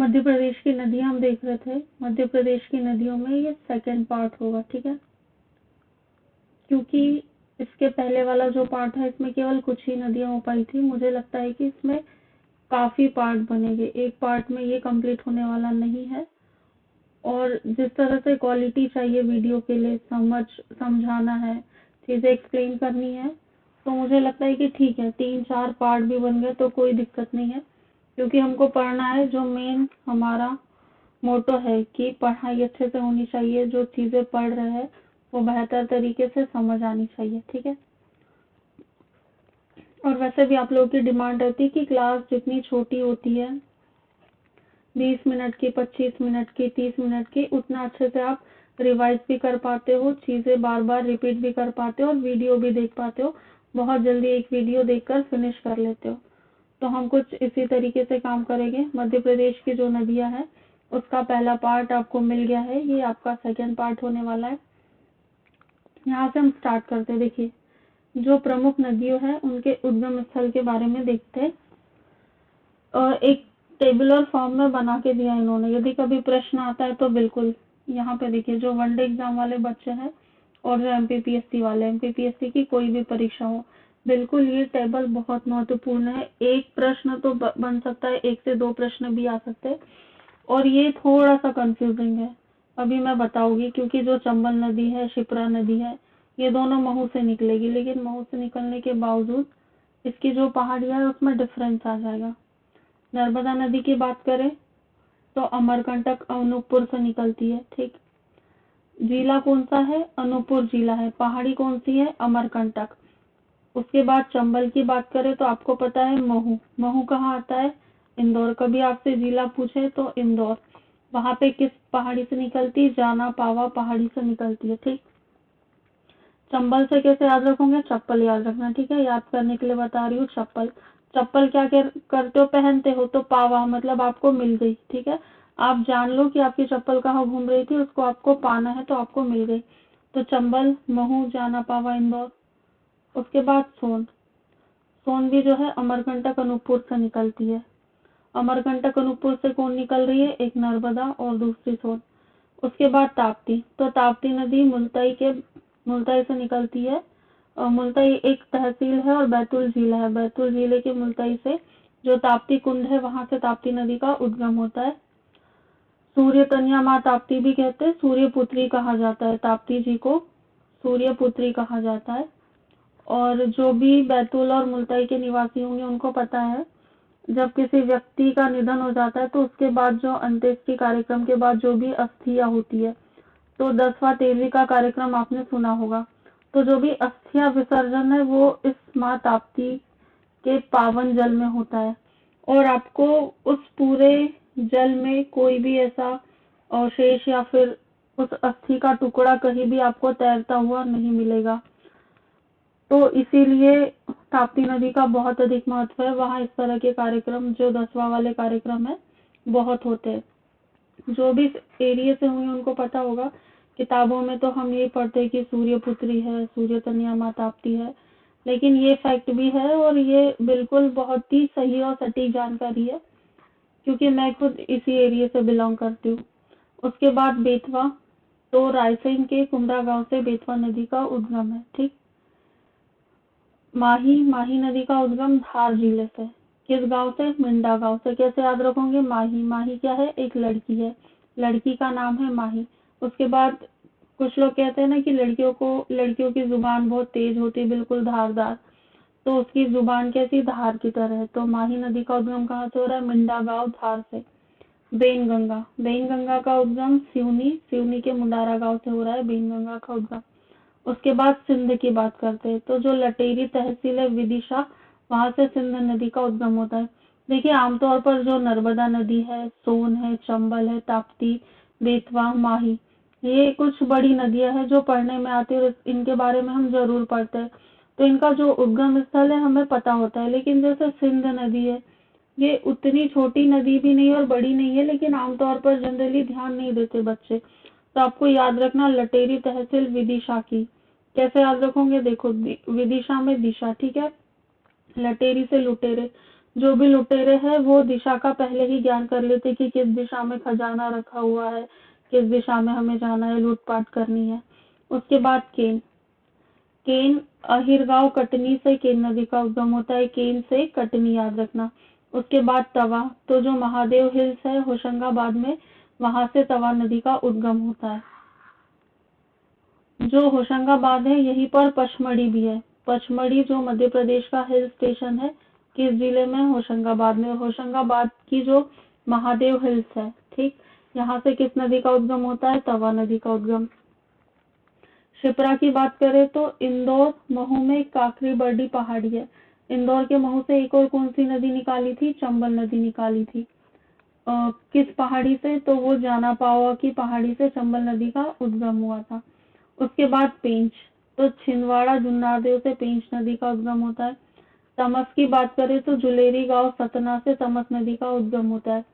मध्य प्रदेश की नदियां हम देख रहे थे। मध्य प्रदेश की नदियों में ये सेकंड पार्ट होगा, ठीक है, क्योंकि इसके पहले वाला जो पार्ट है इसमें केवल कुछ ही नदियां हो पाई थी। मुझे लगता है कि इसमें काफी पार्ट बनेंगे, एक पार्ट में ये कंप्लीट होने वाला नहीं है। और जिस तरह से क्वालिटी चाहिए वीडियो के लिए, समझाना है, चीजें एक्सप्लेन करनी है, तो मुझे लगता है कि ठीक है 3-4 पार्ट भी बन गए तो कोई दिक्कत नहीं है, क्योंकि हमको पढ़ना है। जो मेन हमारा मोटो है कि पढ़ाई अच्छे से होनी चाहिए, जो चीजें पढ़ रहे हैं वो बेहतर तरीके से समझ आनी चाहिए, ठीक है। और वैसे भी आप लोगों की डिमांड रहती है कि क्लास जितनी छोटी होती है, 20 मिनट की, 25 मिनट की, 30 मिनट की, उतना अच्छे से आप रिवाइज भी कर पाते हो, चीजें बार बार रिपीट भी कर पाते हो और वीडियो भी देख पाते हो। बहुत जल्दी एक वीडियो देखकर फिनिश कर लेते हो। तो हम कुछ इसी तरीके से काम करेंगे। मध्य प्रदेश की जो नदियां हैं उसका पहला पार्ट आपको मिल गया है, ये आपका सेकेंड पार्ट होने वाला है। यहाँ से हम स्टार्ट करते हैं। देखिए, जो प्रमुख नदियों है उनके उद्गम स्थल के बारे में देखते हैं। और एक टेबुलर फॉर्म में बना के दिया इन्होंने, यदि कभी प्रश्न आता है तो बिल्कुल यहाँ पे देखिए, जो वनडे एग्जाम वाले बच्चे हैं और जो एमपीपीएससी वाले, एमपीपीएससी की कोई भी परीक्षा हो, बिल्कुल ये टेबल बहुत महत्वपूर्ण है। एक प्रश्न तो बन सकता है, 1 से 2 प्रश्न भी आ सकते हैं। और ये थोड़ा सा कंफ्यूजिंग है, अभी मैं बताऊंगी, क्योंकि जो चंबल नदी है, शिप्रा नदी है, ये दोनों महू से निकलेगी, लेकिन महू से निकलने के बावजूद इसकी जो पहाड़ियां है उसमें डिफरेंस आ जाएगा। नर्मदा नदी की बात करें तो अमरकंटक अनूपपुर से निकलती है, ठीक। जिला कौन सा है? अनूपपुर जिला है। पहाड़ी कौन सी है? अमरकंटक। उसके बाद चंबल की बात करें तो आपको पता है महू। महू कहाँ आता है? इंदौर। कभी आपसे जिला पूछे तो इंदौर। वहां पे किस पहाड़ी से निकलती? जाना पावा पहाड़ी से निकलती है, ठीक। चंबल से कैसे याद रखोगे? चप्पल याद रखना, ठीक है। याद करने के लिए बता रही हूँ, चप्पल। चप्पल क्या करते हो? पहनते हो। तो पावा मतलब आपको मिल गई, ठीक है। आप जान लो कि आपकी चप्पल कहाँ घूम रही थी, उसको आपको पाना है तो आपको मिल गई। तो चंबल, महू, जाना पावा, इंदौर। उसके बाद सोन। सोन भी जो है अमरकंटक अनूपपुर से निकलती है। अमरकंटक अनूपपुर से कौन निकल रही है? एक नर्मदा और दूसरी सोन। उसके बाद ताप्ती। तो ताप्ती नदी मुल्ताई से निकलती है। और मुल्ताई एक तहसील है और बैतूल जिला है। बैतूल जिले के मुल्ताई से जो ताप्ती कुंड है, वहां से ताप्ती नदी का उद्गम होता है। सूर्य कन्या माँ ताप्ती भी कहते हैं, सूर्य पुत्री कहा जाता है ताप्ती जी को, सूर्य पुत्री कहा जाता है। और जो भी बैतूल और मुल्ताई के निवासी होंगे उनको पता है, जब किसी व्यक्ति का निधन हो जाता है तो उसके बाद जो अंत्येष्टि कार्यक्रम के बाद जो भी अस्थियां होती है, तो 10वां 13वीं का कार्यक्रम आपने सुना होगा। तो जो भी अस्थियां विसर्जन है वो इस माँ ताप्ती के पावन जल में होता है। और आपको उस पूरे जल में कोई भी ऐसा अवशेष या फिर उस अस्थि का टुकड़ा कहीं भी आपको तैरता हुआ नहीं मिलेगा। तो इसीलिए ताप्ती नदी का बहुत अधिक महत्व है। वहां इस तरह के कार्यक्रम, जो 10वां वाले कार्यक्रम है, बहुत होते हैं। जो भी एरिया से होंगे उनको पता होगा। किताबों में तो हम ये पढ़ते हैं कि सूर्य पुत्री है, सूर्य कन्या माँ ताप्ती है, लेकिन ये फैक्ट भी है और ये बिल्कुल बहुत ही सही और सटीक जानकारी है, क्योंकि मैं खुद इसी एरिया से बिलोंग करती हूँ। उसके बाद बेतवा। तो रायसेन के कुमरा गांव से बेतवा नदी का उद्गम है, ठीक। माही नदी का उद्गम धार जिले से। किस गांव से? मिंडा गांव से। कैसे याद रखोगे? माही क्या है? एक लड़की है, लड़की का नाम है माही। उसके बाद कुछ लोग कहते हैं ना कि लड़कियों की जुबान बहुत तेज होती है, बिल्कुल धारदार, तो उसकी जुबान कैसी? धार की तरह है। तो माही नदी का उद्गम कहाँ से हो रहा है? मिंडा गांव, धार से। बेनगंगा का उद्गम सिवनी के मुंडारा गांव से हो रहा है, बेनगंगा का उद्गम। उसके बाद सिंध की बात करते हैं, तो जो लटेरी तहसील है विदिशा, वहां से सिंध नदी का उद्गम होता है। देखिए, आमतौर पर जो नर्मदा नदी है, सोन है, चंबल है, ताप्ती, बेतवा, माही, ये कुछ बड़ी नदियां हैं जो पढ़ने में आती है और इनके बारे में हम जरूर पढ़ते हैं। तो इनका जो उद्गम स्थल है हमें पता होता है। लेकिन जैसे सिंध नदी है, ये उतनी छोटी नदी भी नहीं और बड़ी नहीं है, लेकिन आमतौर पर जनरली ध्यान नहीं देते बच्चे। तो आपको याद रखना, लटेरी तहसील विदिशा की। कैसे याद रखोगे? देखो, विदिशा में दिशा, ठीक है। लटेरी से लुटेरे, जो भी लुटेरे हैं वो दिशा का पहले ही ज्ञान कर लेते कि किस दिशा में खजाना रखा हुआ है, किस दिशा में हमें जाना है, लूटपाट करनी है। उसके बाद केन। केन अहिरगांव कटनी से केन नदी का उद्गम होता है। केन से कटनी याद रखना। उसके बाद तवा, तो जो महादेव हिल्स है होशंगाबाद में, वहां से तवा नदी का उद्गम होता है। जो होशंगाबाद है यहीं पर पचमढ़ी भी है। पचमढ़ी जो मध्य प्रदेश का हिल स्टेशन है, किस जिले में? होशंगाबाद में। होशंगाबाद की जो महादेव हिल्स है, ठीक, यहाँ से किस नदी का उद्गम होता है? तवा नदी का उद्गम। शिप्रा की बात करें तो इंदौर महू में काकरी बर्डी पहाड़ी है। इंदौर के महू से एक और कौन सी नदी निकाली थी? चंबल नदी निकाली थी। किस पहाड़ी से? तो वो जाना पावा की पहाड़ी से चंबल नदी का उद्गम हुआ था। उसके बाद पेंच, तो छिंदवाड़ा जुन्नारदेव से पेंच नदी का उद्गम होता है। तमस की बात करें तो जुलेरी गांव सतना से तमस नदी का उद्गम होता है।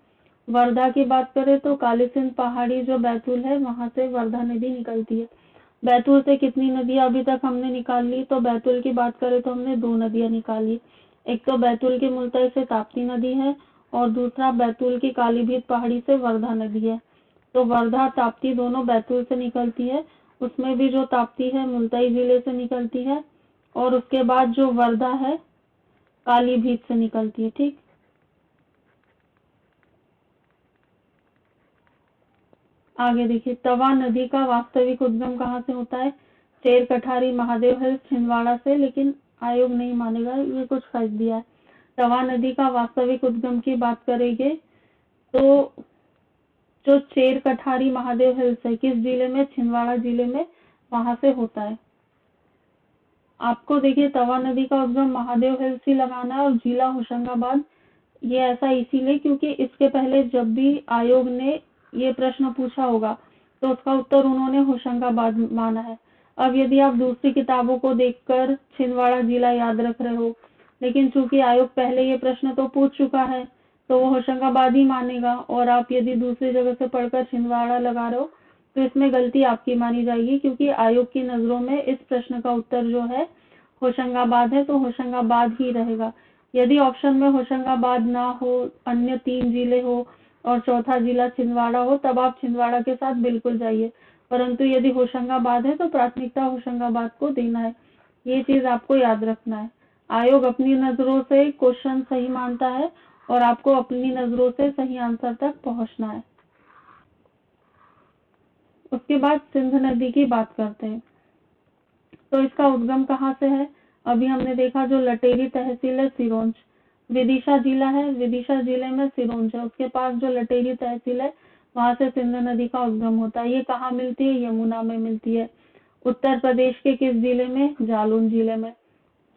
वर्धा की बात करें तो काली सिंध पहाड़ी जो बैतूल है वहां से वर्धा नदी निकलती है। बैतूल से कितनी नदियां अभी तक हमने निकाल ली? तो बैतूल की बात करें तो हमने 2 नदियां निकाली। एक तो बैतूल के मुल्ताई से ताप्ती नदी है और दूसरा बैतूल की कालीभीत पहाड़ी से वर्धा नदी है। तो वर्धा ताप्ती दोनों बैतूल से निकलती है। उसमें भी जो ताप्ती है मुल्ताई जिले से निकलती है और उसके बाद जो वर्धा है कालीभीत से निकलती है। ठीक, आगे देखिए, तवा नदी का वास्तविक उद्गम कहाँ से होता है? शेर कठारी महादेव हिल्स छिंदवाड़ा से, लेकिन आयोग नहीं मानेगा, ये कुछ फर्क दिया है। तवा नदी का वास्तविक उद्गम की बात करेंगे तो जो शेर कठारी महादेव हिल्स है किस जिले में? छिंदवाड़ा जिले में, वहां से होता है। आपको देखिए तवा नदी का उद्गम महादेव हिल्स ही लगाना है और जिला होशंगाबाद। ये ऐसा इसीलिए क्योंकि इसके पहले जब भी आयोग ने ये प्रश्न पूछा होगा तो उसका उत्तर उन्होंने होशंगाबाद माना है। अब यदि आप दूसरी किताबों को देखकर छिंदवाड़ा जिला याद रख रहे हो, लेकिन चूंकि आयोग पहले ये प्रश्न तो पूछ चुका है तो वो होशंगाबाद ही मानेगा, और आप यदि दूसरी जगह से पढ़कर छिंदवाड़ा लगा रहे हो तो इसमें गलती आपकी मानी जाएगी, क्योंकि आयोग की नजरों में इस प्रश्न का उत्तर जो है होशंगाबाद है, तो होशंगाबाद ही रहेगा। यदि ऑप्शन में होशंगाबाद ना हो, अन्य 3 जिले हो और चौथा जिला छिंदवाड़ा हो, तब आप छिंदवाड़ा के साथ बिल्कुल जाइए, परंतु यदि होशंगाबाद है तो प्राथमिकता होशंगाबाद को देना है। ये चीज आपको याद रखना है। आयोग अपनी नजरों से क्वेश्चन सही मानता है और आपको अपनी नजरों से सही आंसर तक पहुंचना है। उसके बाद सिंध नदी की बात करते हैं, तो इसका उद्गम कहाँ से है? अभी हमने देखा जो लटेरी तहसील है सिरोंज, विदिशा जिला है, विदिशा जिले में सिरोंज है, उसके पास जो लटेरी तहसील है वहां से सिंध नदी का उद्गम होता है। ये कहाँ मिलती है? यमुना में मिलती है। उत्तर प्रदेश के किस जिले में? जालौन जिले में।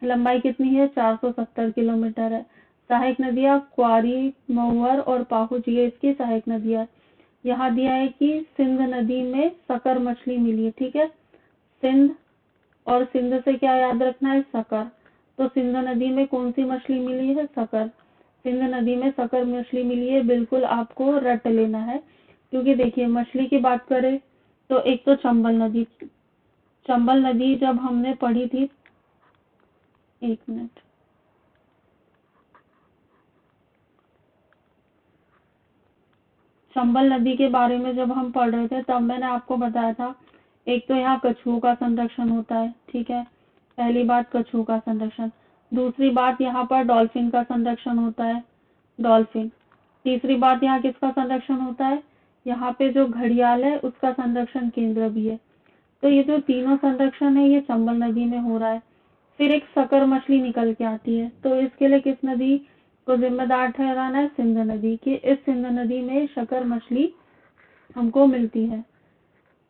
लंबाई कितनी है? 470 किलोमीटर है। सहायक नदियां क्वारी, महुअर और पाहुज, ये इसकी सहायक नदियां। यहाँ दिया है कि सिंध नदी में सकर मछली मिली है। ठीक है, सिंध और सिंध से क्या याद रखना है? सकर। तो सिंध नदी में कौन सी मछली मिली है? सकर। सिंध नदी में सकर मछली मिली है, बिल्कुल आपको रट लेना है, क्योंकि देखिए मछली की बात करें तो एक तो चंबल नदी, चंबल नदी जब हमने पढ़ी थी, एक मिनट, चंबल नदी के बारे में जब हम पढ़ रहे थे तब मैंने आपको बताया था, एक तो यहाँ कछुओं का संरक्षण होता है। ठीक है, पहली बात कछुओं का संरक्षण, दूसरी बात यहाँ पर डॉल्फिन का संरक्षण होता है, डॉल्फिन। तीसरी बात यहाँ किसका संरक्षण होता है? यहाँ पे जो घड़ियाल है उसका संरक्षण केंद्र भी है। तो ये जो तीनों संरक्षण है ये चंबल नदी में हो रहा है। फिर एक सकर मछली निकल के आती है, तो इसके लिए किस नदी को जिम्मेदार ठहराना है? सिंध नदी की। इस सिंध नदी में शकर मछली हमको मिलती है।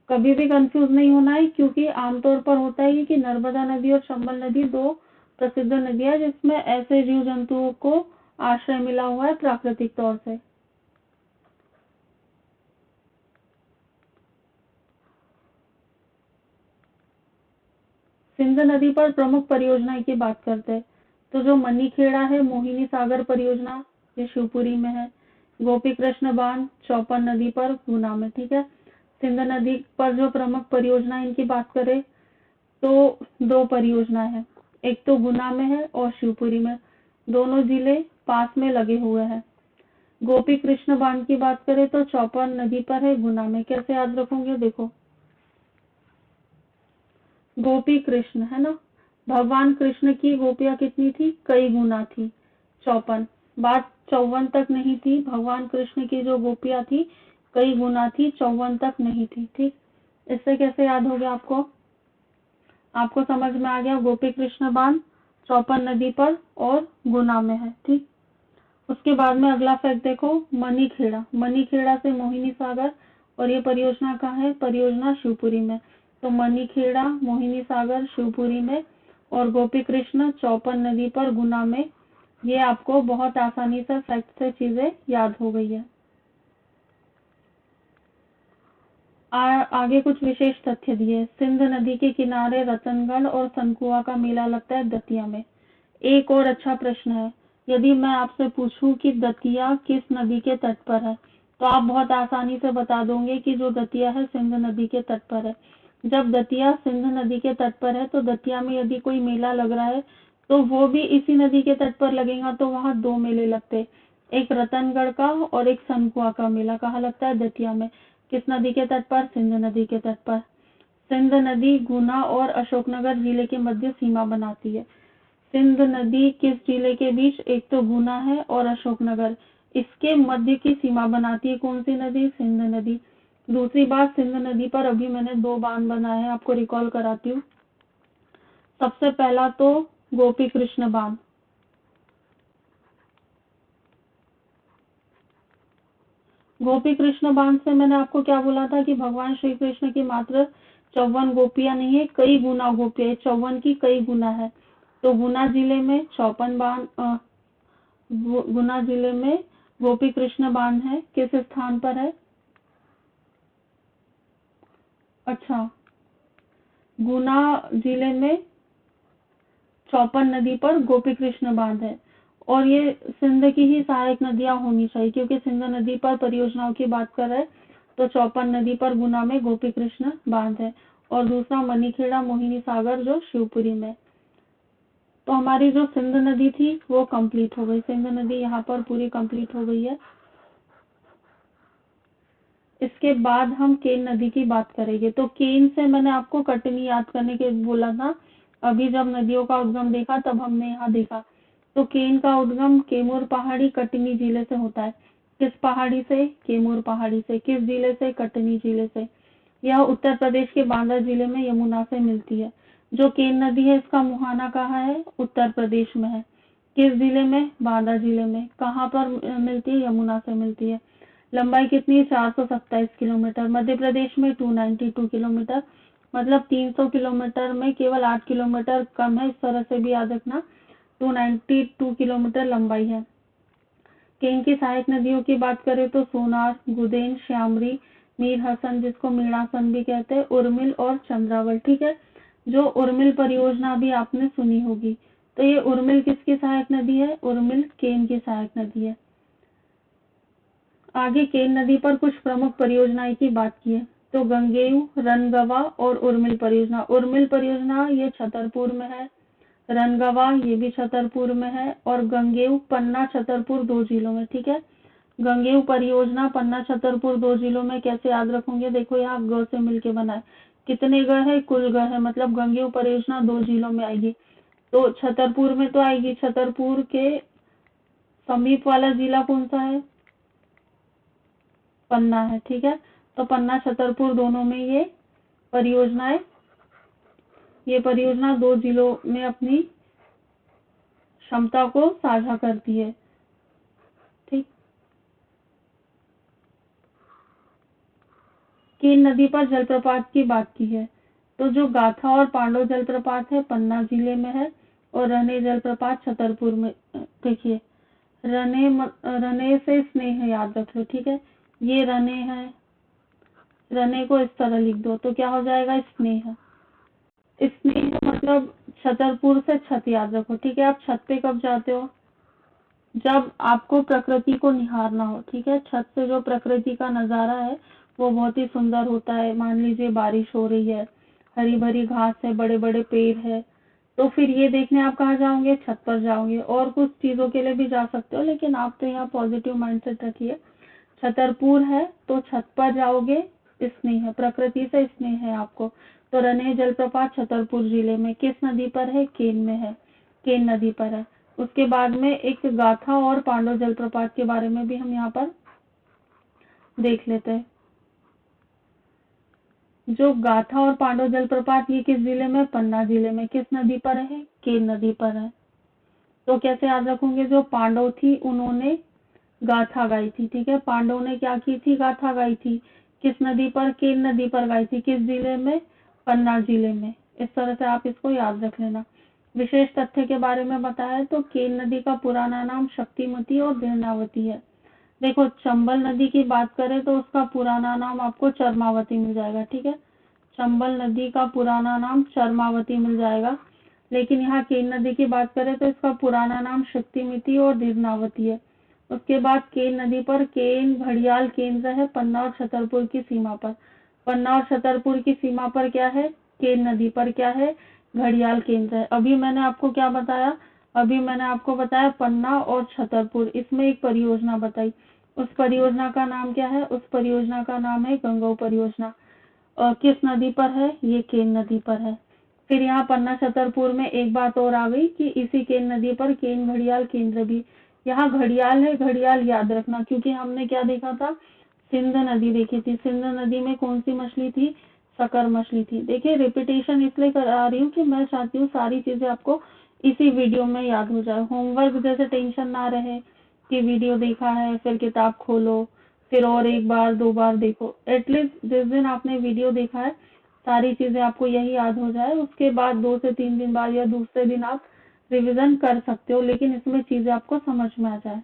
कभी भी कंफ्यूज नहीं होना है, क्योंकि आमतौर पर होता है कि नर्मदा नदी और चंबल नदी 2 प्रसिद्ध नदियां जिसमें ऐसे जीव जंतुओं को आश्रय मिला हुआ है प्राकृतिक तौर से। सिंध नदी पर प्रमुख परियोजना की बात करते हैं, तो जो मनीखेड़ा है मोहिनी सागर परियोजना, ये शिवपुरी में है। गोपी कृष्ण बांध चौपन नदी पर गुना में। ठीक है, सिंध नदी पर जो प्रमुख परियोजना इनकी बात करें तो 2 परियोजना है, एक तो गुना में है और शिवपुरी में। दोनों जिले पास में लगे हुए हैं। गोपी कृष्ण बांध की बात करें तो चौपन नदी पर है, गुना में। कैसे याद रखोगे? देखो, गोपी कृष्ण है ना, भगवान कृष्ण की गोपियां कितनी थी? कई गुना थी, 54। बात 54 तक नहीं थी, भगवान कृष्ण की जो गोपियां थी कई गुना थी, 54 तक नहीं थी। ठीक, इससे कैसे याद हो गया आपको? आपको समझ में आ गया, गोपी कृष्ण बांध 54 नदी पर और गुना में है। ठीक, उसके बाद में अगला फैक्ट देखो, मणिखेड़ा। मणिखेड़ा से मोहिनी सागर, और ये परियोजना कहाँ है? परियोजना शिवपुरी में। तो मणिखेड़ा, मोहिनी सागर, शिवपुरी में, और गोपी कृष्ण 54 नदी पर, गुना में। ये आपको बहुत आसानी से फैक्ट से चीजें याद हो गई है। आगे कुछ विशेष तथ्य दिए। सिंध नदी के किनारे रतनगढ़ और सनकुआ का मेला लगता है दतिया में। एक और अच्छा प्रश्न है, यदि मैं आपसे पूछूं कि दतिया किस नदी के तट पर है, तो आप बहुत आसानी से बता दोगे कि जो दतिया है सिंध नदी के तट पर है। जब दतिया सिंध नदी के तट पर है तो दतिया में यदि कोई मेला लग रहा है तो वो भी इसी नदी के तट पर लगेगा, तो वहां दो मेले लगते, एक रतनगढ़ का और एक सनकुआ का मेला। कहाँ लगता है? दतिया में। किस नदी के तट पर? सिंध नदी के तट पर। सिंध नदी गुना और अशोकनगर जिले के मध्य सीमा बनाती है। सिंध नदी किस जिले के बीच? एक तो गुना है और अशोकनगर, इसके मध्य की सीमा बनाती है कौन सी नदी? सिंध नदी। दूसरी बात, सिंध नदी पर अभी मैंने 2 बांध बनाए हैं, आपको रिकॉल कराती हूँ। सबसे पहला तो गोपी कृष्ण बांध, गोपी कृष्ण बांध से मैंने आपको क्या बोला था कि भगवान श्री कृष्ण की मात्र 54 गोपियां नहीं है, कई गुना गोपियां, 54 की कई गुना है। तो गुना जिले में 54 बांध, गुना जिले में गोपी कृष्ण बांध है, किस स्थान पर है? अच्छा, गुना जिले में 54 नदी पर गोपी कृष्ण बांध है, और ये सिंध की ही सहायक नदियां होनी चाहिए, क्योंकि सिंध नदी पर परियोजनाओं की बात कर रहे हैं। तो 54 नदी पर गुना में गोपी कृष्ण बांध है, और दूसरा मणिखेड़ा मोहिनी सागर जो शिवपुरी में। तो हमारी जो सिंध नदी थी वो कंप्लीट हो गई, सिंध नदी यहाँ पर पूरी कंप्लीट हो गई है। इसके बाद हम केन नदी की बात करेंगे। तो केन से मैंने आपको कटनी याद करने के बोला था, अभी जब नदियों का उद्गम देखा तब हमने यहाँ देखा। तो केन का उद्गम कैमूर पहाड़ी कटनी जिले से होता है। किस पहाड़ी से? कैमूर पहाड़ी से। किस जिले से? कटनी जिले से। यह उत्तर प्रदेश के बांदा जिले में यमुना से मिलती है। जो केन नदी है इसका मुहाना कहाँ है? उत्तर प्रदेश में है। किस जिले में? बांदा जिले में। कहाँ पर मिलती है? यमुना से मिलती है। लंबाई कितनी है? 427 किलोमीटर। मध्य प्रदेश में 292 किलोमीटर, मतलब 300 किलोमीटर में केवल 8 किलोमीटर कम है, इस तरह से भी याद रखना। 292 किलोमीटर लंबाई है। केन की सहायक नदियों की बात करें तो सोनार, गुदेन, श्यामरी, मीर हसन जिसको मीणासन भी कहते हैं, उर्मिल और चंद्रावल। ठीक है, जो उर्मिल परियोजना भी आपने सुनी होगी। तो ये उर्मिल किसकी सहायक नदी है? उर्मिल केन की सहायक नदी है। आगे केन नदी पर कुछ प्रमुख परियोजनाएं की बात की है। तो गंगेयू, रनगवा और उर्मिल परियोजना। उर्मिल परियोजना ये छतरपुर में है, रनगवा ये भी छतरपुर में है, और गंगेयू पन्ना छतरपुर 2 जिलों में। ठीक है, गंगेयू परियोजना पन्ना छतरपुर 2 जिलों में। कैसे याद रखोगे? देखो यहाँ ग से मिलके बना है, कितने ग है? कुल ग है, मतलब गंगेयू परियोजना 2 जिलों में आएगी। तो छतरपुर में तो आएगी, छतरपुर के समीप वाला जिला कौन सा है? पन्ना है। ठीक है, तो पन्ना छतरपुर दोनों में ये परियोजना 2 जिलों में अपनी क्षमता को साझा करती है। ठीक, केन नदी पर जलप्रपात की बात की है। तो जो गाथा और पांडव जलप्रपात है पन्ना जिले में है, और रने जलप्रपात छतरपुर में। देखिए, रने से स्नेह याद रख लो। ठीक है, ये रने है, रने को इस तरह लिख दो तो क्या हो जाएगा? स्नेह। स्नेह मतलब छतरपुर से छत याद रखो। ठीक है, आप छत पे कब जाते हो? जब आपको प्रकृति को निहारना हो। ठीक है, छत से जो प्रकृति का नजारा है वो बहुत ही सुंदर होता है। मान लीजिए बारिश हो रही है, हरी भरी घास है, बड़े बड़े पेड़ है, तो फिर ये देखने आप कहाँ जाओगे, छत पर जाओगे। और कुछ चीजों के लिए भी जा सकते हो, लेकिन आप तो यहाँ पॉजिटिव माइंडसेट रखिए। छतरपुर है तो छत पर जाओगे, स्नेह है, प्रकृति से स्नेह है आपको। तो रनेह जलप्रपात छतरपुर जिले में किस नदी पर है, केन में है, केन नदी पर है। उसके बाद में एक गाथा और पांडव जलप्रपात के बारे में भी हम यहाँ पर देख लेते हैं। जो गाथा और पांडव जलप्रपात ये किस जिले में, पन्ना जिले में। किस नदी पर है, केन नदी पर है। तो कैसे याद रखोगे, जो पांडव थी उन्होंने गाथा गाई थी, ठीक है। पांडव ने क्या की थी, गाथा गाई थी। किस नदी पर, केन नदी पर गाई थी। किस जिले में, पन्ना जिले में। इस तरह से आप इसको याद रख लेना। विशेष तथ्य के बारे में बताया तो केन नदी का पुराना नाम शक्तिमती और देहनावती है। देखो, चंबल नदी की बात करें तो उसका पुराना नाम आपको चरमावती मिल जाएगा, ठीक है। चंबल नदी का पुराना नाम चरमावती मिल जाएगा, लेकिन यहाँ केन नदी की बात करें तो इसका पुराना नाम शक्तिमती और देवनावती है। उसके बाद केन नदी पर केन घड़ियाल केंद्र है, पन्ना और छतरपुर की सीमा पर। पन्ना और छतरपुर की सीमा पर क्या है, केन नदी पर क्या है, घड़ियाल केंद्र है। अभी मैंने आपको क्या बताया, अभी मैंने आपको बताया पन्ना और छतरपुर, इसमें एक परियोजना बताई। उस परियोजना का नाम क्या है, उस परियोजना का नाम है गंगो परियोजना। किस नदी पर है, ये केन नदी पर है। फिर यहाँ पन्ना छतरपुर में एक बात और आ गई कि इसी केन नदी पर केन घड़ियाल केंद्र भी। यहाँ घड़ियाल है, घड़ियाल याद रखना, क्योंकि हमने क्या देखा था, सिंध नदी देखी थी। सिंध नदी में कौन सी मछली थी, सकर मछली थी। देखिए, रिपीटेशन इसलिए करा रही हूँ कि मैं चाहती हूँ सारी चीजें आपको इसी वीडियो में याद हो जाए। होमवर्क जैसे टेंशन ना रहे कि वीडियो देखा है फिर किताब खोलो, फिर और एक बार दो बार देखो। एटलीस्ट जिस दिन आपने वीडियो देखा है सारी चीजें आपको यही याद हो जाए, उसके बाद 2 से 3 दिन बाद या दूसरे दिन आप रिवीजन कर सकते हो, लेकिन इसमें चीजें आपको समझ में आ जाए।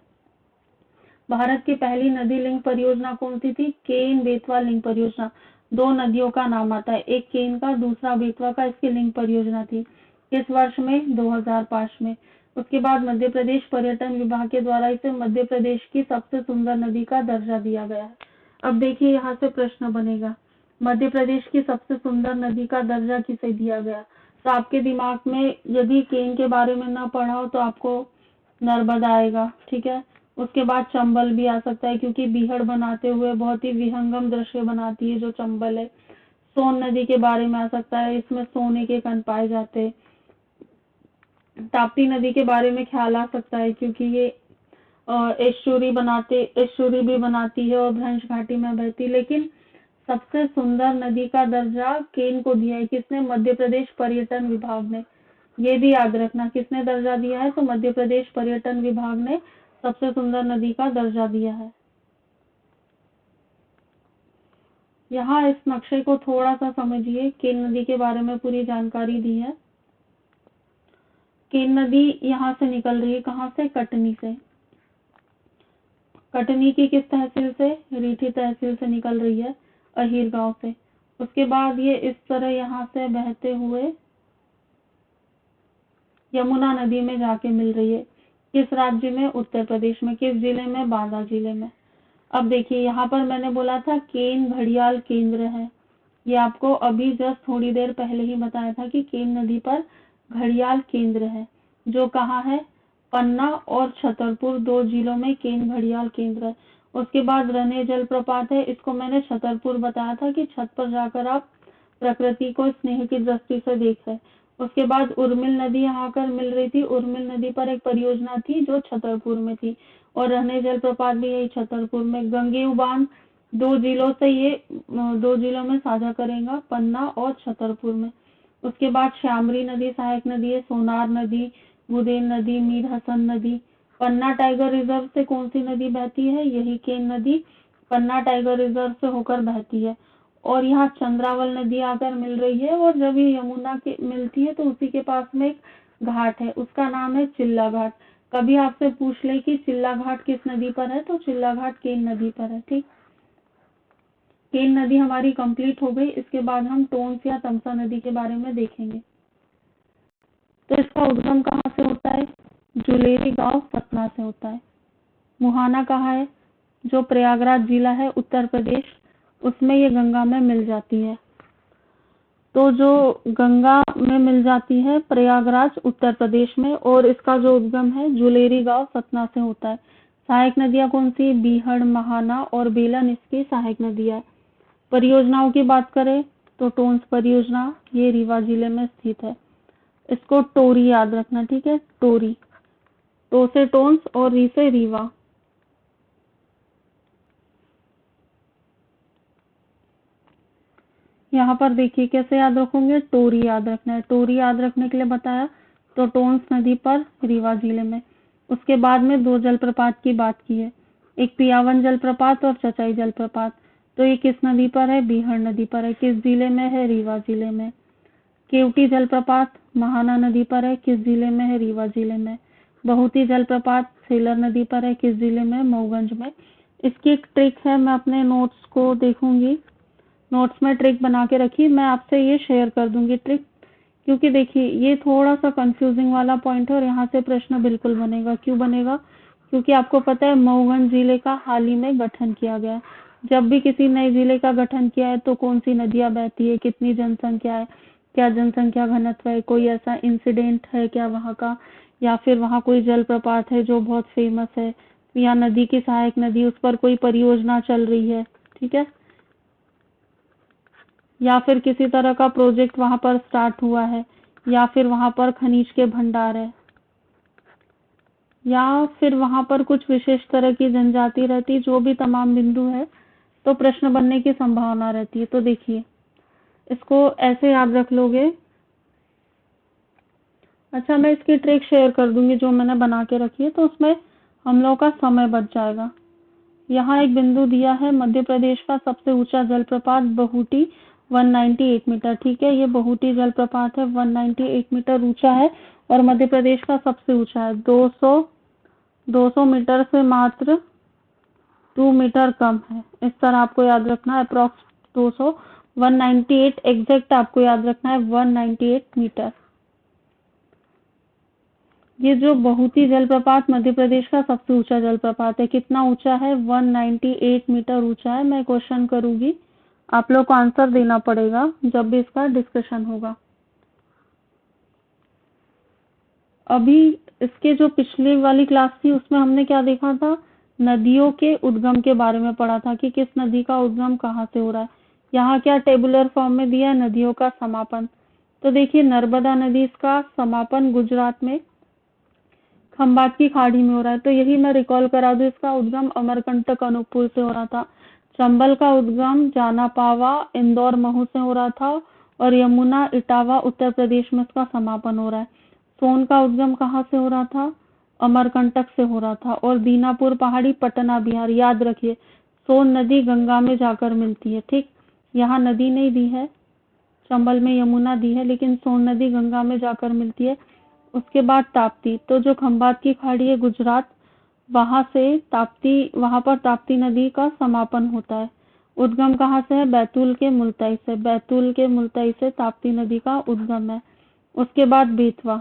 भारत की पहली नदी लिंक परियोजना कौन सी थी, केन बेतवा लिंक परियोजना। 2 नदियों का नाम आता है, एक केन का, दूसरा बेतवा का, इसकी लिंक परियोजना थी। किस वर्ष में, 2005 में। उसके बाद मध्य प्रदेश पर्यटन विभाग के द्वारा इसे मध्य प्रदेश की सबसे सुंदर नदी का दर्जा दिया गया है। अब देखिए, यहाँ से प्रश्न बनेगा, मध्य प्रदेश की सबसे सुंदर नदी का दर्जा किसे दिया गया। तो आपके दिमाग में यदि केन के बारे में ना पढ़ा हो तो आपको नर्मदा आएगा, ठीक है। उसके बाद चंबल भी आ सकता है, क्योंकि बीहड़ बनाते हुए बहुत ही विहंगम दृश्य बनाती है जो चंबल है। सोन नदी के बारे में आ सकता है, इसमें सोने के कण पाए जाते हैं। ताप्ती नदी के बारे में ख्याल आ सकता है, क्योंकि ये एस्चुरी भी बनाती है और भ्रंश घाटी में बहती। लेकिन सबसे सुंदर नदी का दर्जा केन को दिया है, किसने, मध्य प्रदेश पर्यटन विभाग ने। ये भी याद रखना, किसने दर्जा दिया है, तो मध्य प्रदेश पर्यटन विभाग ने सबसे सुंदर नदी का दर्जा दिया है। यहाँ इस नक्शे को थोड़ा सा समझिए, केन नदी के बारे में पूरी जानकारी दी है। केन नदी यहाँ से निकल रही है, कहाँ से, कटनी से। कटनी की किस तहसील से, रीठी तहसील से निकल रही है, अहीर गांव से। उसके बाद ये इस तरह यहाँ से बहते हुए यमुना नदी में जाके मिल रही है। किस राज्य में, उत्तर प्रदेश में। किस जिले में, बांदा जिले में। अब देखिए, यहाँ पर मैंने बोला था केन घड़ियाल केंद्र है, ये आपको अभी जस्ट थोड़ी देर पहले ही बताया था कि केन नदी पर घड़ियाल केंद्र है, जो कहाँ है, पन्ना और छतरपुर 2 जिलों में केन घड़ियाल केंद्र है। उसके बाद रने जलप्रपात है, इसको मैंने छतरपुर बताया था कि छत पर जाकर आप प्रकृति को स्नेह की दृष्टि से देख रहे। उसके बाद उर्मिल नदी यहाँ आकर मिल रही थी, उर्मिल नदी पर एक परियोजना थी जो छतरपुर में थी, और रहने जलप्रपात भी यही छतरपुर में। गंगेय बांध 2 जिलों से ये 2 जिलों में साझा करेगा, पन्ना और छतरपुर में। उसके बाद श्यामरी नदी सहायक नदी है, सोनार नदी, बुदेन नदी, मीर हसन नदी। पन्ना टाइगर रिजर्व से कौन सी नदी बहती है, यही केन नदी पन्ना टाइगर रिजर्व से होकर बहती है। और यहाँ चंद्रावल नदी आकर मिल रही है, और जब ये यमुना के मिलती है तो उसी के पास में एक घाट है, उसका नाम है चिल्ला घाट। कभी आपसे पूछ ले कि चिल्ला घाट किस नदी पर है, तो चिल्ला घाट केन नदी पर है, ठीक। केन नदी हमारी कंप्लीट हो गई। इसके बाद हम टोंस या तमसा नदी के बारे में देखेंगे। तो इसका उद्गम कहाँ से होता है, जुलेरी गांव सतना से होता है। मुहाना कहाँ है, जो प्रयागराज जिला है उत्तर प्रदेश, उसमें ये गंगा में मिल जाती है। तो जो गंगा में मिल जाती है प्रयागराज उत्तर प्रदेश में, और इसका जो उद्गम है जुलेरी गांव सतना से होता है। सहायक नदियां कौन सी? बीहड़, महाना और बेलन इसकी सहायक नदियां है। परियोजनाओं की बात करें तो टोंस परियोजना, ये रीवा जिले में स्थित है। इसको टोरी याद रखना, ठीक है, टोरी। टो से टोंस और री से रीवा। यहाँ पर देखिए कैसे याद रखोगे, टोरी याद रखना है। टोरी याद रखने के लिए बताया तो टोंस नदी पर रीवा जिले में। उसके बाद में दो जलप्रपात की बात की है, एक पियावन जलप्रपात और चचाई जलप्रपात। तो ये किस नदी पर है? बीहड़ नदी पर है। किस जिले में है? रीवा जिले में। केवटी जलप्रपात महाना नदी पर है, किस जिले में है? रीवा जिले में। बहुती जलप्रपात सेलर नदी पर है, किस जिले में? मऊगंज में। इसकी एक ट्रिक है, मैं अपने नोट्स को देखूंगी, नोट्स में ट्रिक बना के रखी, मैं आपसे ये शेयर कर दूंगी ट्रिक, क्योंकि देखिए ये थोड़ा सा कंफ्यूजिंग वाला पॉइंट है और यहाँ से प्रश्न बिल्कुल बनेगा। क्यों बनेगा? क्योंकि आपको पता है मऊगंज जिले का हाल ही में गठन किया गया है। जब भी किसी नए जिले का गठन किया है तो कौन सी नदियां बहती है, कितनी जनसंख्या है, क्या जनसंख्या घनत्व है, कोई ऐसा इंसिडेंट है क्या वहाँ का, या फिर वहाँ कोई जलप्रपात है जो बहुत फेमस है, या नदी की सहायक नदी, उस पर कोई परियोजना चल रही है, ठीक है, या फिर किसी तरह का प्रोजेक्ट वहां पर स्टार्ट हुआ है, या फिर वहां पर खनिज के भंडार है, या फिर वहां पर कुछ विशेष तरह की जनजाति रहती, जो भी तमाम बिंदु है तो प्रश्न बनने की संभावना रहती है। तो देखिए इसको ऐसे याद रख लोगे। अच्छा, मैं इसकी ट्रिक शेयर कर दूंगी जो मैंने बना के रखी है, तो उसमें हम लोग का समय बच जाएगा। यहाँ एक बिंदु दिया है, मध्य प्रदेश का सबसे ऊंचा जलप्रपात बहुटी 198 मीटर, ठीक है, ये बहुटी जलप्रपात है, 198 मीटर ऊंचा है और मध्य प्रदेश का सबसे ऊंचा है। 200 मीटर से मात्र 2 मीटर कम है, इस तरह आपको याद रखना है। अप्रॉक्स 200, 198 एग्जैक्ट आपको याद रखना है, 198 मीटर। ये जो बहुती जलप्रपात मध्य प्रदेश का सबसे ऊंचा जलप्रपात है, कितना ऊंचा है? 198 मीटर ऊंचा है। मैं क्वेश्चन करूंगी, आप लोग को आंसर देना पड़ेगा जब भी इसका डिस्कशन होगा। अभी इसके जो पिछली वाली क्लास थी उसमें हमने क्या देखा था? नदियों के उद्गम के बारे में पढ़ा था कि किस नदी का उद्गम कहाँ से हो रहा है। यहाँ क्या टेबुलर फॉर्म में दिया है? नदियों का समापन। तो देखिए नर्मदा नदी का समापन गुजरात में खंबात की खाड़ी में हो रहा है, तो यही मैं रिकॉल करा दूं, इसका उद्गम अमरकंटक अनूपपुर से हो रहा था। चंबल का उद्गम जानापावा इंदौर महू से हो रहा था, और यमुना इटावा उत्तर प्रदेश में इसका समापन हो रहा है। सोन का उद्गम कहाँ से हो रहा था? अमरकंटक से हो रहा था, और दीनापुर पहाड़ी पटना बिहार। याद रखिए सोन नदी गंगा में जाकर मिलती है, ठीक, यहाँ नदी नहीं दी है, चंबल में यमुना दी है, लेकिन सोन नदी गंगा में जाकर मिलती है। उसके बाद ताप्ती, तो जो खंबात की खाड़ी है गुजरात, वहां से ताप्ती, वहां पर ताप्ती नदी का समापन होता है। उद्गम कहाँ से है? बैतूल के मुल्ताई से। बैतूल के मुल्ताई से ताप्ती नदी का उद्गम है। उसके बाद बेतवा,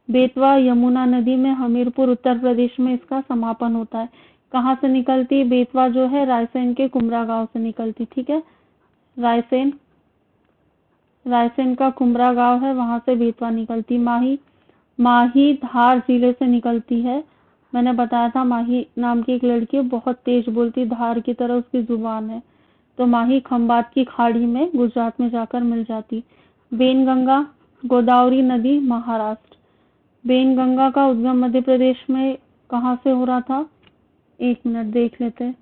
बेतवा यमुना नदी में हमीरपुर उत्तर प्रदेश में इसका समापन होता है। कहाँ से निकलती? बेतवा जो है रायसेन के कुमरा गांव से निकलती, ठीक है, रायसेन, रायसेन का कुमरा गांव है, वहां से बेतवा निकलती। माही, माही धार जिले से निकलती है। मैंने बताया था माही नाम की एक लड़की बहुत तेज बोलती, धार की तरह उसकी जुबान है। तो माही खंबात की खाड़ी में गुजरात में जाकर मिल जाती। बेनगंगा, गोदावरी नदी महाराष्ट्र। बेनगंगा का उद्गम मध्य प्रदेश में कहाँ से हो रहा था? एक मिनट देख लेते हैं।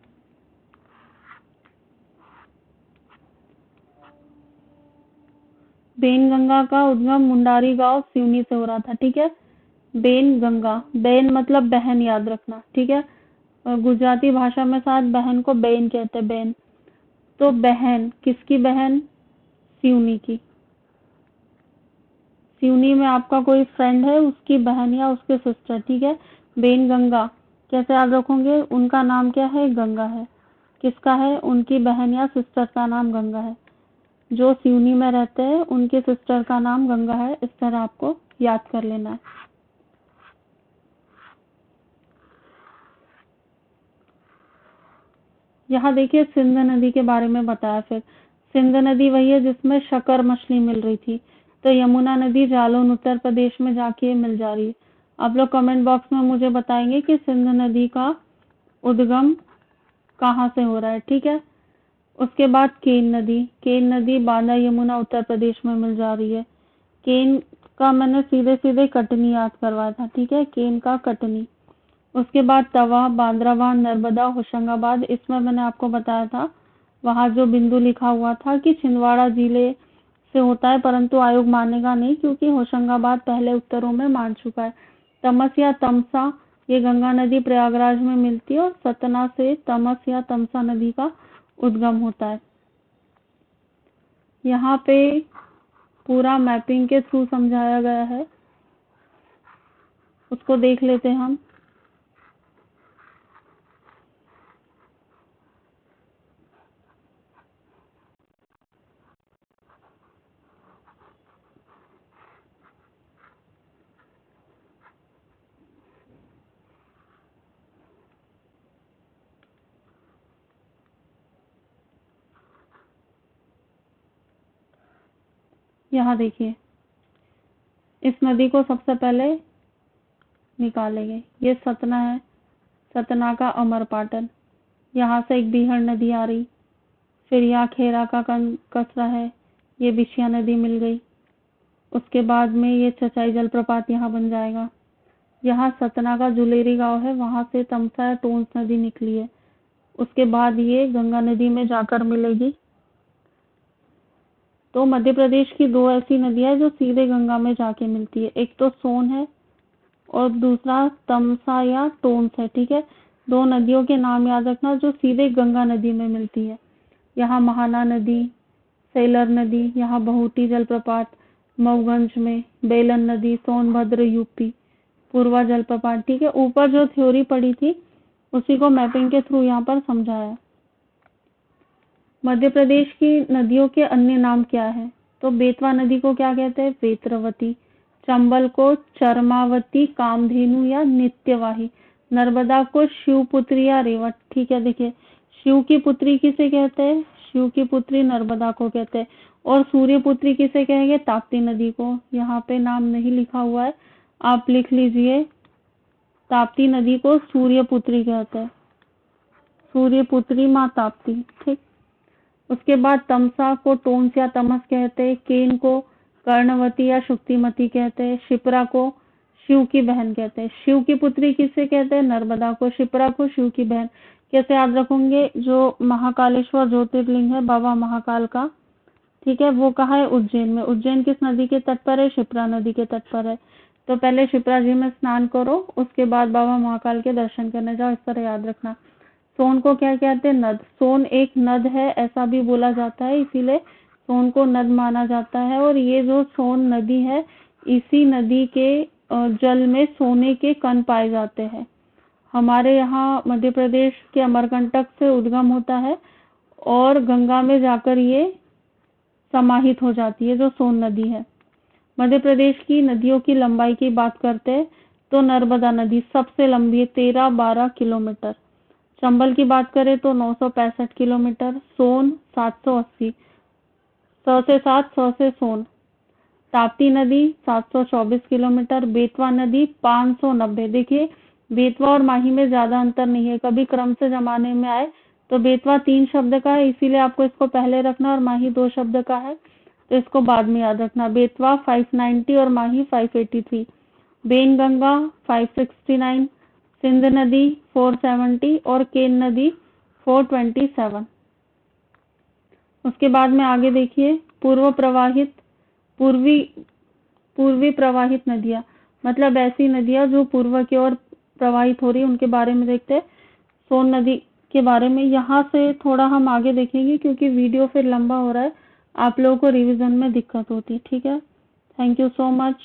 बेनगंगा का उद्गम मुंडारी गांव सिवनी से हो रहा था, ठीक है। बेन गंगा, बेन मतलब बहन याद रखना, ठीक है, और गुजराती भाषा में शायद बहन को बेन कहते हैं, बेन। तो बहन किसकी बहन? सिवनी की। सिवनी में आपका कोई फ्रेंड है, उसकी बहन या उसके सिस्टर, ठीक है। बेन गंगा कैसे याद रखोगे? उनका नाम क्या है? गंगा है। किसका है? उनकी बहन या सिस्टर का नाम गंगा है। जो सिवनी में रहते हैं उनके सिस्टर का नाम गंगा है, इस तरह आपको याद कर लेना है। यहाँ देखिए सिंध नदी के बारे में बताया। फिर सिंध नदी वही है जिसमें शकर मछली मिल रही थी। तो यमुना नदी जालौन उत्तर प्रदेश में जाके मिल जा रही है। आप लोग कमेंट बॉक्स में मुझे बताएंगे कि सिंध नदी का उद्गम कहाँ से हो रहा है, ठीक है। उसके बाद केन नदी बांदा यमुना उत्तर प्रदेश में मिल जा रही है। केन का मैंने सीधे सीधे कटनी याद करवाया था, ठीक है, केन का कटनी। उसके बाद तवा, बांद्राबान, नर्मदा, होशंगाबाद, इसमें मैंने आपको बताया था वहां जो बिंदु लिखा हुआ था कि छिंदवाड़ा जिले से होता है, परंतु आयोग मानेगा नहीं क्योंकि होशंगाबाद पहले उत्तरों में मान चुका है। तमस या तमसा, ये गंगा नदी प्रयागराज में मिलती है और सतना से तमस या तमसा नदी का उद्गम होता है। यहाँ पे पूरा मैपिंग के थ्रू समझाया गया है, उसको देख लेते हैं हम। यहाँ देखिए, इस नदी को सबसे पहले निकालेंगे। ये सतना है, सतना का अमरपाटन, यहाँ से एक बीहड़ नदी आ रही, फिर यहाँ खेरा का कचरा है, ये बिछिया नदी मिल गई। उसके बाद में ये चचाई जलप्रपात यहाँ बन जाएगा। यहाँ सतना का जुलेरी गांव है, वहां से तमसा या टोंस नदी निकली है। उसके बाद ये गंगा नदी में जाकर मिलेगी। तो मध्य प्रदेश की दो ऐसी नदियां जो सीधे गंगा में जाके मिलती है, एक तो सोन है और दूसरा तमसा या टोंस है, ठीक है। दो नदियों के नाम याद रखना जो सीधे गंगा नदी में मिलती है। यहाँ महाना नदी, सेलर नदी, यहाँ बहुटी जलप्रपात मऊगंज में, बेलन नदी, सोनभद्र यूपी, पूर्वा जलप्रपात, ठीक है। ऊपर जो थ्योरी पढ़ी थी उसी को मैपिंग के थ्रू यहाँ पर समझाया। मध्य प्रदेश की नदियों के अन्य नाम क्या है? तो बेतवा नदी को क्या कहते हैं? वेत्रवती। चंबल को चरमावती, कामधेनु या नित्यवाही। नर्मदा को शिवपुत्री या रेवत, ठीक है। देखिए, शिव की पुत्री किसे कहते हैं? शिव की पुत्री नर्मदा को कहते हैं। और सूर्यपुत्री किसे कहेंगे? ताप्ती नदी को। यहाँ पे नाम नहीं लिखा हुआ है, आप लिख लीजिए। ताप्ती नदी को सूर्यपुत्री कहते हैं, सूर्यपुत्री माँ ताप्ती, ठीक। उसके बाद तमसा को टोंस या तमस कहते हैं। केन को कर्णवती या शुक्तिमती कहते हैं। शिप्रा को शिव की बहन कहते हैं। शिव की पुत्री किसे कहते हैं? नर्मदा को। शिप्रा को शिव की बहन। कैसे याद रखोगे? जो महाकालेश्वर ज्योतिर्लिंग है बाबा महाकाल का, ठीक है, वो कहाँ है? उज्जैन में। उज्जैन किस नदी के तट पर है? शिप्रा नदी के तट पर है। तो पहले शिप्रा जी में स्नान करो, उसके बाद बाबा महाकाल के दर्शन करने जाओ, इस तरह याद रखना। सोन को क्या कहते हैं? नद। सोन एक नद है ऐसा भी बोला जाता है, इसीलिए सोन को नद माना जाता है। और ये जो सोन नदी है, इसी नदी के जल में सोने के कण पाए जाते हैं। हमारे यहाँ मध्य प्रदेश के अमरकंटक से उद्गम होता है और गंगा में जाकर ये समाहित हो जाती है, जो सोन नदी है। मध्य प्रदेश की नदियों की लंबाई की बात करते हैं तो नर्मदा नदी सबसे लंबी है, 13-12 किलोमीटर। चंबल की बात करें तो 965 किलोमीटर। सोन 780, 100 से 7, 100 से सोन। ताप्ती नदी 724 किलोमीटर। बेतवा नदी 590। देखिए, बेतवा और माही में ज्यादा अंतर नहीं है, कभी क्रम से जमाने में आए तो बेतवा 3 शब्द का है, इसीलिए आपको इसको पहले रखना, और माही 2 शब्द का है तो इसको बाद में याद रखना। बेतवा 590 और माही 583। बेन गंगा 569, सिंध नदी 470 और केन नदी 427। उसके बाद में आगे देखिए, पूर्वी प्रवाहित नदियां, मतलब ऐसी नदियां जो पूर्व की ओर प्रवाहित हो रही, उनके बारे में देखते हैं। सोन नदी के बारे में यहाँ से थोड़ा हम आगे देखेंगे क्योंकि वीडियो फिर लंबा हो रहा है, आप लोगों को रिवीजन में दिक्कत होती है, ठीक है। Thank you so much.